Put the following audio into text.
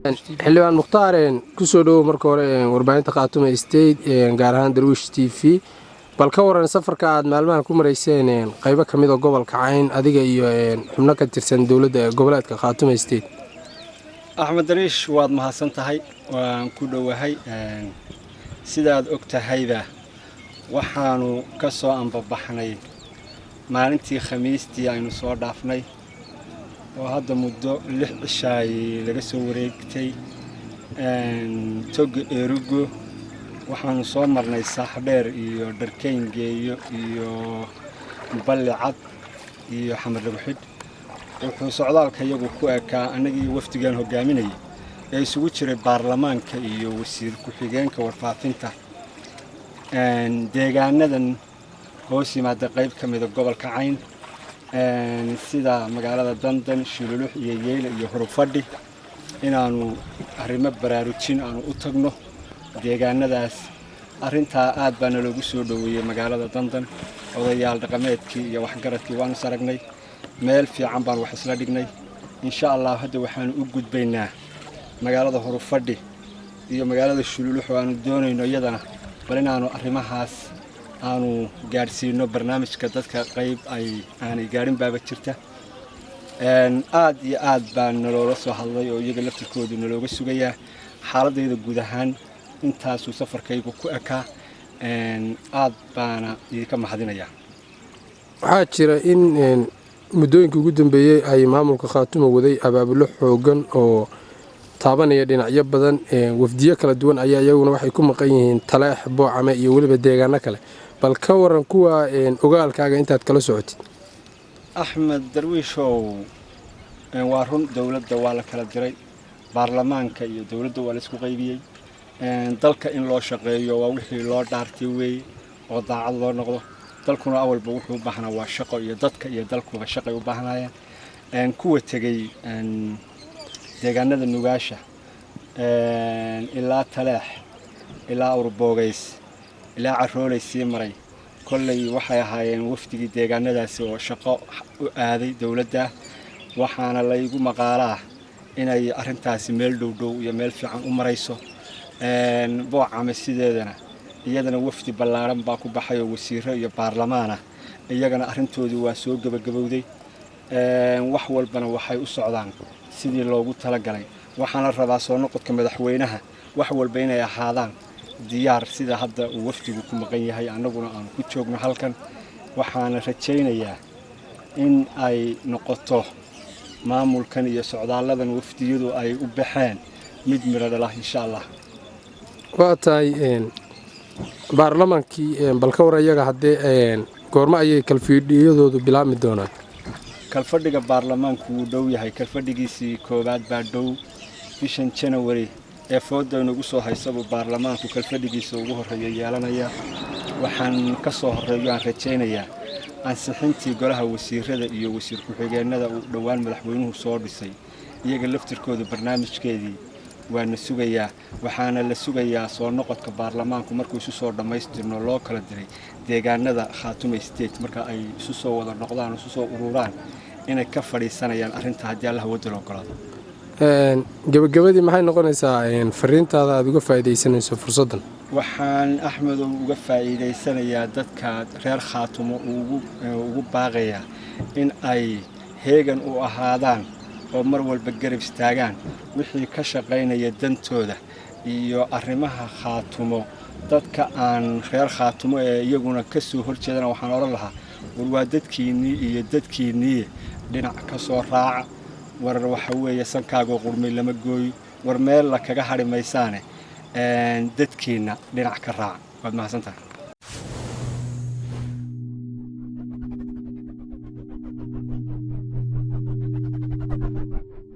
xildhibaan mukhtaar kusoo dhowow marka hore warbaahinta Khaatume State gaar ahaan Darwish TV bal ka waran safarka aad maalmahan ku mareyseen qaybo kamid ah gobolka Cayn adiga iyo xubno ka tirsan dawladda goboleedka Khaatume State Axmed Darwish waad mahadsan tahay waan ku dhowahay sidaad ogtahayba waxaanu ka soo anbabaxnay maalintii Khamiistii aynu soo dhaafnay oo hadda muddo 6 cishaay laga soo wareegtay tog Erugo waxaanu soo marnay Saaxdheer iyo Dharkeyngeeyo iyo Ballicad iyo Xamar Labuxid wuxuu socdaalka iyagu ku ekaa anagii wafdigan hogaaminayay ee isugu jiray baarlamaanka iyo wasiir ku-xigeenka warfaafinta deegaanadan hoos yimaada qayb kamid ah gobolka Cayn sida magaalada Dandan Shululux iyo Yeyle iyo Hurufadhi inaanu arrimo baraarujin aanu u tagno deegaanadaas arinta aad baan loogu soo dhaweeyay magaalada Dandan odayaal dhaqameedkii iyo waxgaradkii waan saragnay meel fiican baan wax isla dhignay insha Allah hadda waxaan u gudbaynaa magaalada Hurufadhi iyo magaalada Shululux oo aanu doonayno iyadana bal inaanu arrimahaas aanu gaarsiino barnaamijka dadka qayb ay aanay gaarin baaba jirta aad iyo aad baan nolola soo hadlay oo iyaga laftirkoodu nologa sugayaa xaaladayda guud ahaan intaas uu safarkaygu ku ekaa aad baana idinka mahadinayaa waxaa jira in muddooyinka ugu dambeeyay ay maamulka Khaatume waday abaabulo xoogan oo taabanaya dhinacyo badan wafdiyo kala duwan ayaa iyaguna waxay ku maqan yihiin Taleex Boocame iyo waliba deegaano kale bal ka waran kuwa ogaalkaaga intaad kala socotid Axmed Darwish waa run dawladda waa la kala diray baarlamaanka iyo dawladda waa la isku qaybiyay dalka in loo shaqeeyo waa wixii loo dhaartay weey oo daacad loo noqdo dalkuna awalba wuxuu u baahnaa waa shaqo iyo dadka iyo dalkuba shaqay u baahnayeen kuwa tagay deegaanada Nugaasha ilaa Taleex ilaa Urboogays ilaa Caroolay sii maray kollay waxay ahaayeen wafdigii deegaanadaas oo shaqo u aaday dawladda waxaana la igu maqaalaa inay arintaasi meel dhow iyo meel fiican u marayso Boocame sideedana iyadana wafdi ballaaran baa ku baxay oo wasiiro iyo baarlamaana iyagana arintoodii waa soo gabagabowday wax walbana waxay u socdaan sidii loogu talagalay waxaana rabaa soo noqodka madaxweynaha wax walba inay ahaadaan diyaar sida hadda uu wafdigu ku maqan yahay anaguna aan ku joogno halkan waxaana rajaynayaa in ay noqoto maamulkan iyo socdaaladan wafdiyadu ay u baxeen mid miro dhala insha Allah waa tahay baarlamaankii bal ka war iyaga hadee goorma ayay kalfidhiyadoodu bilaabmi doonaan kalfadhiga baarlamaanku uu dhow yahay kalfadhigiisii koobaad baa dhow bishan January ee fooda inagu soo haysabo baarlamaanku kalfadhigiisa ugu horeeya yeelanaya waxaan ka soo horeeyo aan rajaynayaa ansixintii golaha wasiirada iyo wasiir ku-xigeenada uu dhawaan madaxweynuhu soo dhisay iyaga laftirkooda barnaamijkeedii waana sugayaa waxaana la sugayaa soo noqodka baarlamaanku markuu isu soo dhameystirno loo kala diray deegaanada Khaatume State marka ay isu soo wada noqdaan isu soo ururaan inay ka fadhiisanayaan arinta haddii Allah wada loo galaado gabagabadii maxay noqonaysaa fariintaada aad uga faa'iideysanayso fursadan waxaan Axmed uga faa'iideysanayaa dadka reer Khaatume ugu baaqaya in ay heegan u ahaadaan oo mar walba garab istaagaan wixii ka shaqeynaya dantooda iyo arrimaha Khaatume dadka aan reer Khaatume ee iyaguna ka soo horjeedana waxaan oran lahaa waa dadkiinii iyo dadkiinii dhinac ka soo raaca war waxa weeye sankaaga qurmay lama gooyo war meel la kaga harimaysaane dadkiina dhinac ka raaca waad mahadsantahay